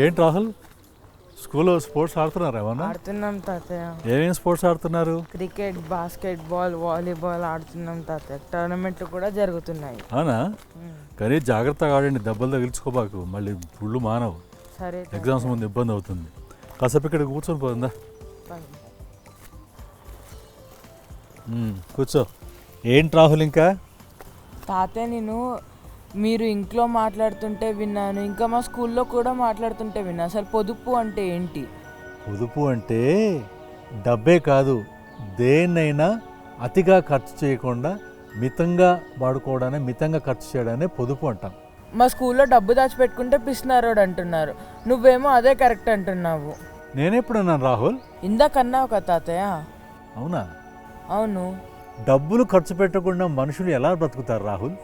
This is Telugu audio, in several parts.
ఏంటి రాహుల్, స్కూల్లో స్పోర్ట్స్ ఆడుతున్నారా ఏమన్నా? ఆడుతున్నాం తాతయ్య. ఏమేమి స్పోర్ట్స్ ఆడుతున్నారు? క్రికెట్, బాస్కెట్బాల్, వాలీబాల్ ఆడుతున్నాం తాతయ్య. టోర్నమెంట్లు కూడా జరుగుతున్నాయి. అవునా? కానీ జాగ్రత్తగా ఆడండి, దెబ్బలు తగిలించుకోబాకు, మళ్ళీ పుళ్ళు మానవు. సరే, ఎగ్జామ్స్ ముందు ఇబ్బంది అవుతుంది. కాసేపు ఇక్కడ కూర్చొని పోతుందా? కూర్చో. ఏంటి రాహుల్ ఇంకా? తాతయ్య, నేను మీరు ఇంట్లో మాట్లాడుతుంటే విన్నాను, ఇంకా మా స్కూల్లో కూడా మాట్లాడుతుంటే విన్నాను. అసలు పొదుపు అంటే ఏంటి? పొదుపు అంటే డబ్బే కాదు, దేన్నైనా అతిగా ఖర్చు చేయకుండా మితంగా వాడుకోవడాన్ని, మితంగా ఖర్చు చేయడాన్ని పొదుపు అంటాం. మా స్కూల్లో డబ్బు దాచిపెట్టుకుంటే పిసినారోడు అంటున్నారు, నువ్వేమో అదే కరెక్ట్ అంటున్నావు. నేనెప్పుడన్నాను రాహుల్? ఇందాకన్నావు కదా తాతయ్య. అవునా? అవును. డబ్బులు ఖర్చు పెట్టకుండా మనుషులు ఎలా బ్రతుకుతారు రాహుల్?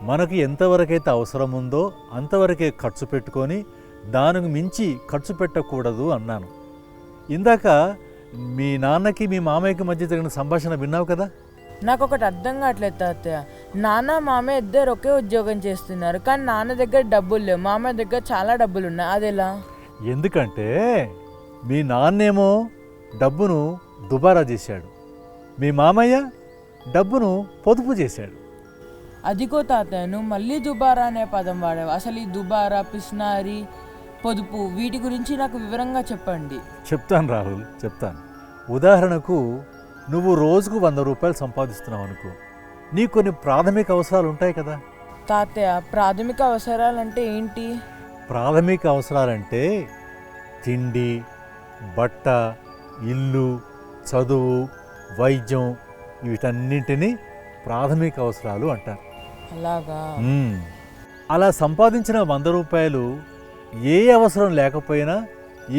మనకు ఎంతవరకైతే అవసరం ఉందో అంతవరకే ఖర్చు పెట్టుకొని దానికి మించి ఖర్చు పెట్టకూడదు అన్నాను. ఇందాక మీ నాన్నకి మీ మామయ్యకి మధ్య జరిగిన సంభాషణ విన్నావు కదా? నాకు ఒకటి అర్థం కావట్లేదు తాతయ్య. నాన్న మామయ్య ఇద్దరు ఒకే ఉద్యోగం చేస్తున్నారు, కానీ నాన్న దగ్గర డబ్బులు లేవు, మామయ్య దగ్గర చాలా డబ్బులు ఉన్నాయి. అదెలా? ఎందుకంటే మీ నాన్నేమో డబ్బును దుబారా చేశాడు, మీ మామయ్య డబ్బును పొదుపు చేశాడు. అదిగో తాతయ్య, నువ్వు మళ్ళీ దుబారా అనే పదం వాడావు. అసలు ఈ దుబారా, పిస్నారి, పొదుపు వీటి గురించి నాకు వివరంగా చెప్పండి. చెప్తాను రాహుల్, చెప్తాను. ఉదాహరణకు నువ్వు రోజుకు 100 రూపాయలు సంపాదిస్తున్నావు అనుకో, నీకు కొన్ని ప్రాథమిక అవసరాలు ఉంటాయి కదా. తాతయ్య, ప్రాథమిక అవసరాలంటే ఏంటి? ప్రాథమిక అవసరాలంటే తిండి, బట్ట, ఇల్లు, చదువు, వైద్యం, వీటన్నింటినీ ప్రాథమిక అవసరాలు అంటారు. అలాగా? అలా సంపాదించిన 100 రూపాయలు ఏ అవసరం లేకపోయినా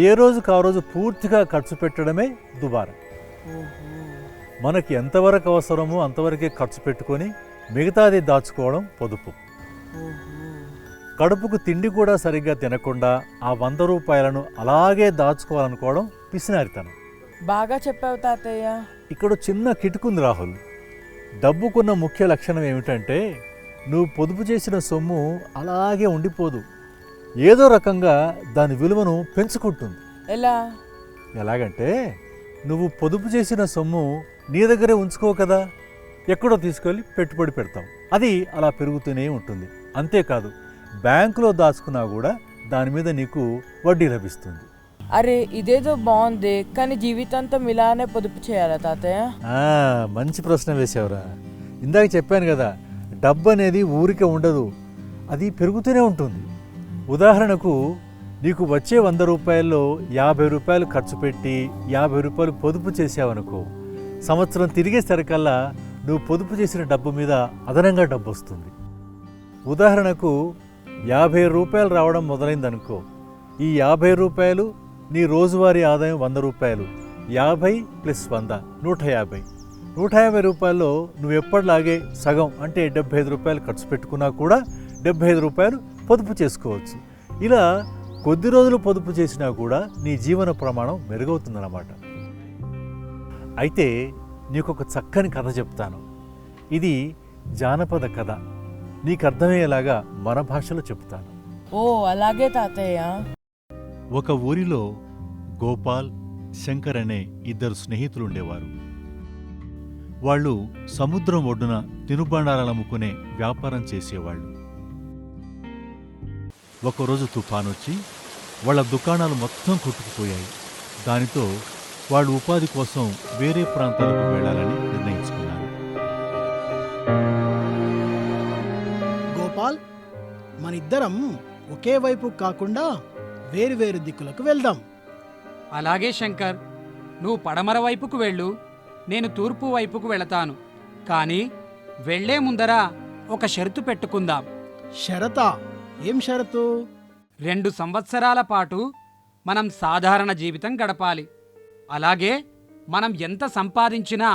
ఏ రోజుకు ఆ రోజు పూర్తిగా ఖర్చు పెట్టడమే దుబారా. మనకి ఎంతవరకు అవసరమో అంతవరకే ఖర్చు పెట్టుకొని మిగతాది దాచుకోవడం పొదుపు. కడుపుకు తిండి కూడా సరిగ్గా తినకుండా ఆ 100 రూపాయలను అలాగే దాచుకోవాలనుకోవడం పిసినారితనం. బాగా చెప్పావు తాతయ్య. ఇక్కడ చిన్న కిటుకుంది రాహుల్. డబ్బుకున్న ముఖ్య లక్షణం ఏమిటంటే నువ్వు పొదుపు చేసిన సొమ్ము అలాగే ఉండిపోదు, ఏదో రకంగా దాని విలువను పెంచుకుంటుంది. ఎలా? ఎలాగంటే నువ్వు పొదుపు చేసిన సొమ్ము నీ దగ్గరే ఉంచుకో కదా, ఎక్కడో తీసుకెళ్ళి పెట్టుబడి పెడతావు, అది అలా పెరుగుతూనే ఉంటుంది. అంతేకాదు, బ్యాంకులో దాచుకున్నా కూడా దాని మీద నీకు వడ్డీ లభిస్తుంది. అరే, ఇదేదో బాగుంది, కానీ జీవితాంతం ఇలానే పొదుపు చేయాలా తాతయ్య? మంచి ప్రశ్న వేసావురా. ఇందాక చెప్పాను కదా, డబ్బు అనేది ఊరికే ఉండదు, అది పెరుగుతూనే ఉంటుంది. ఉదాహరణకు నీకు వచ్చే 100 రూపాయల్లో 50 రూపాయలు ఖర్చు పెట్టి 50 రూపాయలు పొదుపు చేసావనుకో, సంవత్సరం తిరిగేసరికల్లా నువ్వు పొదుపు చేసిన డబ్బు మీద అదనంగా డబ్బు వస్తుంది. ఉదాహరణకు 50 రూపాయలు రావడం మొదలైందనుకో, ఈ 50 రూపాయలు నీ రోజువారీ ఆదాయం 100 రూపాయలు, 50 + 100 150. 150 రూపాయల్లో నువ్వు ఎప్పటిలాగే సగం అంటే 75 రూపాయలు ఖర్చు పెట్టుకున్నా కూడా 75 రూపాయలు పొదుపు చేసుకోవచ్చు. ఇలా కొద్ది రోజులు పొదుపు చేసినా కూడా నీ జీవన ప్రమాణం మెరుగవుతుందన్నమాట. అయితే నీకొక చక్కని కథ చెప్తాను. ఇది జానపద కథ, నీకు అర్థమయ్యేలాగా మన భాషలో చెప్తాను. ఓ, అలాగే తాతయ్య. ఒక ఊరిలో గోపాల్, శంకర్ అనే 2 స్నేహితులు ఉండేవారు. వాళ్ళు సముద్రం ఒడ్డున తినుబండారాలు అమ్ముకునే వ్యాపారం చేసేవాళ్ళు. ఒకరోజు తుఫానొచ్చి వాళ్ళ దుకాణాలు మొత్తం కొట్టుకుపోయాయి. దానితో వాళ్ళు ఉపాధి కోసం వేరే ప్రాంతాలకు వెళ్లాలని నిర్ణయించుకున్నారు. గోపాల్, మనిద్దరం ఒకే వైపు కాకుండా వేరువేరు దిక్కులకు వెళ్దాం. అలాగే శంకర్, నువ్వు పడమర వైపుకు వెళ్ళు, నేను తూర్పు వైపుకు వెళతాను. కానీ వెళ్లే ముందర ఒక షరతు పెట్టుకుందాం. షరతా? ఏం షరతు? 2 సంవత్సరాల పాటు మనం సాధారణ జీవితం గడపాలి. అలాగే మనం ఎంత సంపాదించినా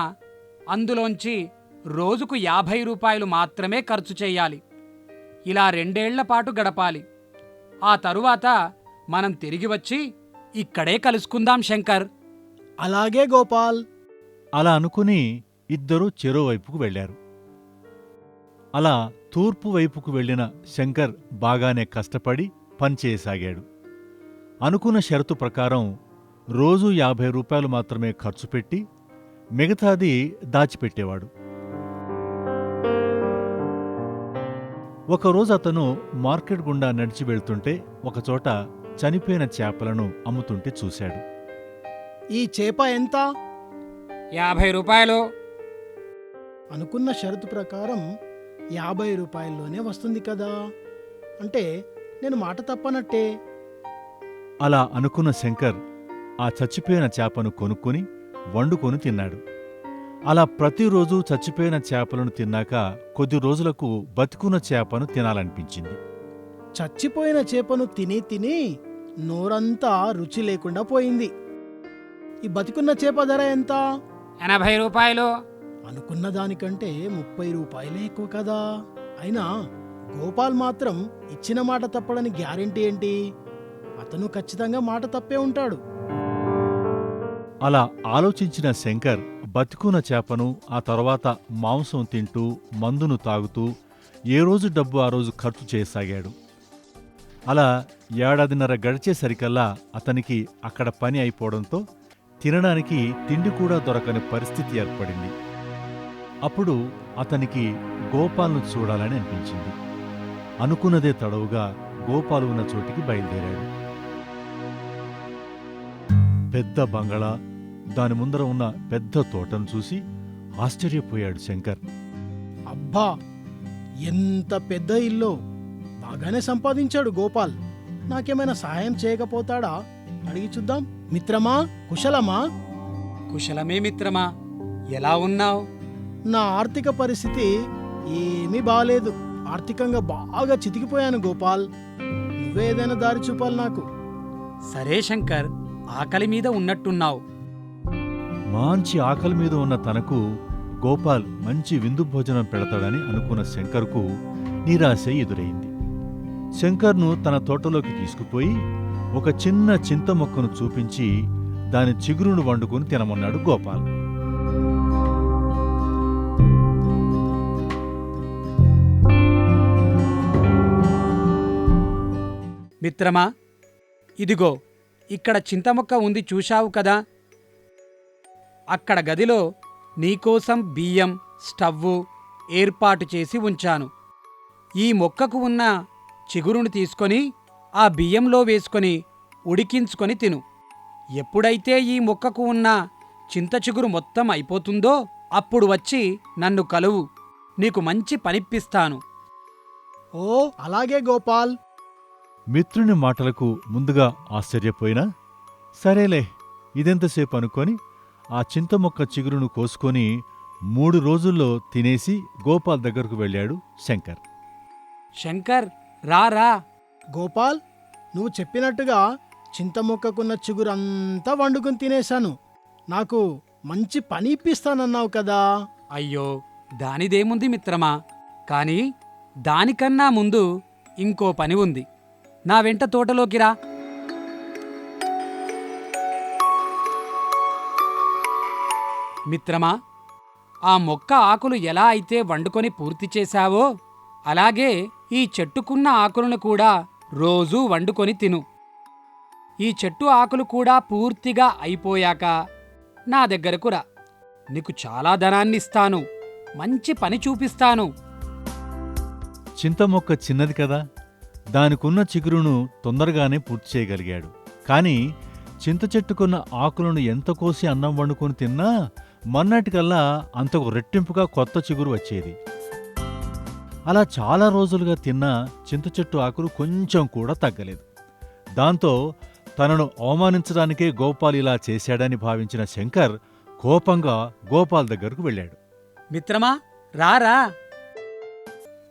అందులోంచి రోజుకు 50 రూపాయలు మాత్రమే ఖర్చు చేయాలి. ఇలా 2 ఏళ్ల పాటు గడపాలి. ఆ తరువాత మనం తిరిగి వచ్చి ఇక్కడే కలుసుకుందాం శంకర్. అలాగే గోపాల్. అలా అనుకుని ఇద్దరూ చెరోవైపుకు వెళ్లారు. అలా తూర్పు వైపుకు వెళ్లిన శంకర్ బాగానే కష్టపడి పనిచేయసాగాడు. అనుకున్న షరతు ప్రకారం రోజూ 50 రూపాయలు మాత్రమే ఖర్చు పెట్టి మిగతాది దాచిపెట్టేవాడు. ఒకరోజు అతను మార్కెట్ గుండా నడిచి వెళ్తుంటే ఒకచోట చనిపోయిన చేపలను అమ్ముతుంటే చూశాడు. ఈ చేప ఎంత? 50 రూపాయలు. అనుకున్న షరతు ప్రకారం 50 రూపాయల్లోనే వస్తుంది కదా, అంటే నేను మాట తప్పనట్టే. అలా అనుకున్న శంకర్ ఆ చచ్చిపోయిన చేపను కొనుక్కొని వండుకొని తిన్నాడు. అలా ప్రతిరోజూ చచ్చిపోయిన చేపలను తిన్నాక కొద్ది రోజులకు బతికున్న చేపను తినాలనిపించింది. చచ్చిపోయిన చేపను తిని తిని నోరంతా రుచి లేకుండా పోయింది. ఈ బతికున్న చేప ధర ఎంత? 80 రూపాయలు. అనుకున్న దానికంటే 30 రూపాయలే ఎక్కువ కదా. అయినా గోపాల్ మాత్రం ఇచ్చిన మాట తప్పడని గ్యారెంటీ ఏంటి? అతను ఖచ్చితంగా మాట తప్పే ఉంటాడు. అలా ఆలోచించిన శంకర్ బతికున్న చేపను, ఆ తర్వాత మాంసం తింటూ మందును తాగుతూ ఏ రోజు డబ్బు ఆ రోజు ఖర్చు చేయసాగాడు. అలా ఏడాదిన్నర గడిచేసరికల్లా అతనికి అక్కడ పని అయిపోవడంతో తినడానికి తిండి కూడా దొరకని పరిస్థితి ఏర్పడింది. అప్పుడు అతనికి గోపాల్ను చూడాలని అనిపించింది. అనుకున్నదే తడవుగా గోపాల్ ఉన్న చోటికి బయలుదేరాడు. పెద్ద బంగళా, దాని ముందర ఉన్న పెద్ద తోటను చూసి ఆశ్చర్యపోయాడు శంకర్. అబ్బా, ఎంత పెద్ద ఇల్లు! బాగానే సంపాదించాడు గోపాల్. నాకేమైనా సహాయం చేయకపోతాడా? అడిగి చూద్దాం. మిత్రమా, కుశలమా? కుశలమే మిత్రమా. ఎలా ఉన్నావు? నా ఆర్థిక పరిస్థితి ఏమీ బాలేదు. ఆర్థికంగా బాగా చితికిపోయాను గోపాల్. నువ్వే ఏదైనా దారి చూపాలి నాకు. సరే శంకర్, ఆకలి మీద ఉన్నట్టున్నావు. మంచి ఆకలి మీద ఉన్న తనకు గోపాల్ మంచి విందు భోజనం పెడతాడని అనుకున్న శంకర్కు నిరాశ ఎదురైంది. శంకర్ను తన తోటలోకి తీసుకుపోయి ఒక చిన్న చింత మొక్కను చూపించి దాని చిగురును వండుకుని తినమన్నాడు గోపాల్. మిత్రమా, ఇదిగో ఇక్కడ చింతమొక్క ఉంది, చూశావు కదా? అక్కడ గదిలో నీకోసం బియ్యం, స్టవ్వు ఏర్పాటు చేసి ఉంచాను. ఈ మొక్కకు ఉన్న చిగురును తీసుకొని ఆ బియ్యంలో వేసుకొని ఉడికించుకొని తిను. ఎప్పుడైతే ఈ మొక్కకు ఉన్న చింత చిగురు మొత్తం అయిపోతుందో అప్పుడు వచ్చి నన్ను కలువు, నీకు మంచి పనిప్పిస్తాను. ఓ, అలాగే గోపాల్. మిత్రుని మాటలకు ముందుగా ఆశ్చర్యపోయినా సరేలే ఇదెంతసేపు అనుకొని ఆ చింతమొక్క చిగురును కోసుకొని 3 రోజుల్లో తినేసి గోపాల్ దగ్గరకు వెళ్ళాడు శంకర్. శంకర్, రారా. గోపాల్, నువ్వు చెప్పినట్టుగా చింతమొక్కకున్న చిగురంతా వండుకుని తినేశాను. నాకు మంచి పని ఇప్పిస్తానన్నావు కదా. అయ్యో, దానిదేముంది మిత్రమా, కాని దానికన్నా ముందు ఇంకో పని ఉంది. నా వెంట తోటలోకి రా. మిత్రమా, ఆ మొక్క ఆకులు ఎలా అయితే వండుకొని పూర్తి చేశావో అలాగే ఈ చెట్టుకున్న ఆకులను కూడా రోజూ వండుకొని తిను. ఈ చెట్టు ఆకులు కూడా పూర్తిగా అయిపోయాక నా దగ్గరకు రా. నీకు చాలా ధనాన్నిస్తాను, మంచి పని చూపిస్తాను. చింతమొక్క చిన్నది కదా, దానికున్న చిగురును తొందరగానే పూర్తి చేయగలిగాడు. కాని చింత చెట్టుకున్న ఆకులను ఎంత కోసి అన్నం వండుకొని తిన్నా మర్నాటికల్లా అంతకు రెట్టింపుగా కొత్త చిగురు వచ్చేది. అలా చాలా రోజులుగా తిన్నా చింత చెట్టు ఆకులు కొంచెం కూడా తగ్గలేదు. దాంతో తనను అవమానించడానికే గోపాల్ ఇలా చేశాడని భావించిన శంకర్ కోపంగా గోపాల్ దగ్గరకు వెళ్ళాడు. మిత్రమా, రారా.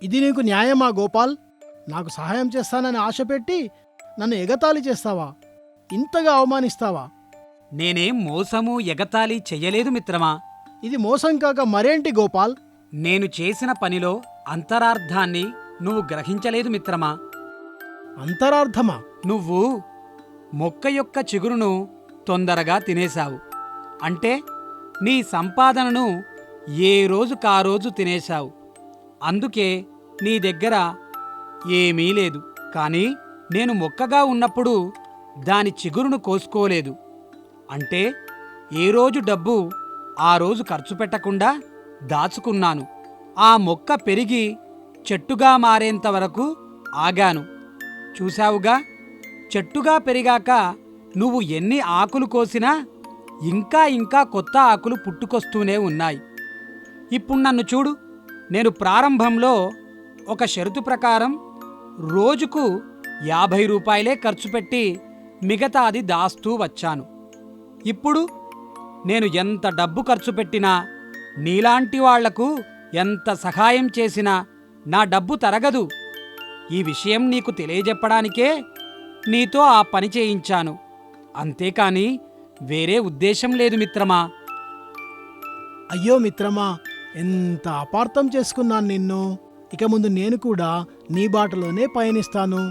ఇది నీకు న్యాయమా గోపాల్? నాకు సహాయం చేస్తానని ఆశ పెట్టి నన్ను ఎగతాళి చేస్తావా? ఇంతగా అవమానిస్తావా? నేనేం మోసము ఎగతాళి చెయ్యలేదు మిత్రమా. ఇది మోసం కాక మరేంటి గోపాల్? నేను చేసిన పనిలో అంతరార్థాన్ని నువ్వు గ్రహించలేదు మిత్రమా. అంతరార్థమా? నువ్వు మొక్క యొక్క చిగురును తొందరగా తినేశావు. అంటే నీ సంపాదనను ఏ రోజుకారోజు తినేశావు. అందుకే నీ దగ్గర ఏమీ లేదు. కానీ నేను మొక్కగా ఉన్నప్పుడు దాని చిగురును కోసుకోలేదు. అంటే ఏ రోజు డబ్బు ఆ రోజు ఖర్చు పెట్టకుండా దాచుకున్నాను. ఆ మొక్క పెరిగి చెట్టుగా మారేంత వరకు ఆగాను. చూశావుగా, చెట్టుగా పెరిగాక నువ్వు ఎన్ని ఆకులు కోసినా ఇంకా ఇంకా కొత్త ఆకులు పుట్టుకొస్తూనే ఉన్నాయి. ఇప్పుడు నన్ను చూడు, నేను ప్రారంభంలో ఒక షరతు ప్రకారం రోజుకు 50 రూపాయలే ఖర్చు పెట్టి మిగతాది దాస్తూ వచ్చాను. ఇప్పుడు నేను ఎంత డబ్బు ఖర్చు పెట్టినా, నీలాంటి వాళ్లకు ఎంత సహాయం చేసినా నా డబ్బు తరగదు. ఈ విషయం నీకు తెలియజెప్పడానికే నీతో ఆ పని చేయించాను. అంతేకాని వేరే ఉద్దేశం లేదు మిత్రమా. అయ్యో మిత్రమా, ఎంత అపార్థం చేసుకున్నాను నిన్ను. ఇక ముందు నేను కూడా నీ బాటలోనే పయనిస్తాను.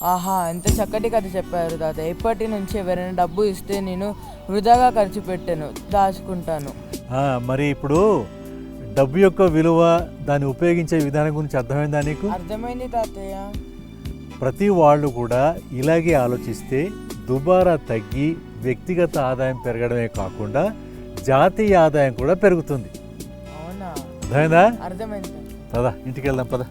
ఆహా, ఎంత చక్కటి కథ చెప్పారు తాతయ్య. ఇప్పటి నుంచి ఎవరైనా డబ్బు ఇస్తే నేను వృధాగా ఖర్చు పెట్టాను, దాచుకుంటాను. మరి ఇప్పుడు డబ్బు యొక్క విలువ, దాన్ని ఉపయోగించే విధానం గురించి అర్థమైందా నీకు? అర్థమైంది తాతయ్య. ప్రతి వాళ్ళు కూడా ఇలాగే ఆలోచిస్తే దుబారా తగ్గి వ్యక్తిగత ఆదాయం పెరగడమే కాకుండా జాతీయ ఆదాయం కూడా పెరుగుతుంది. అవునా? అర్థమైందా? అర్థమైంది. పద ఇంటికి వెళ్దాం, పద.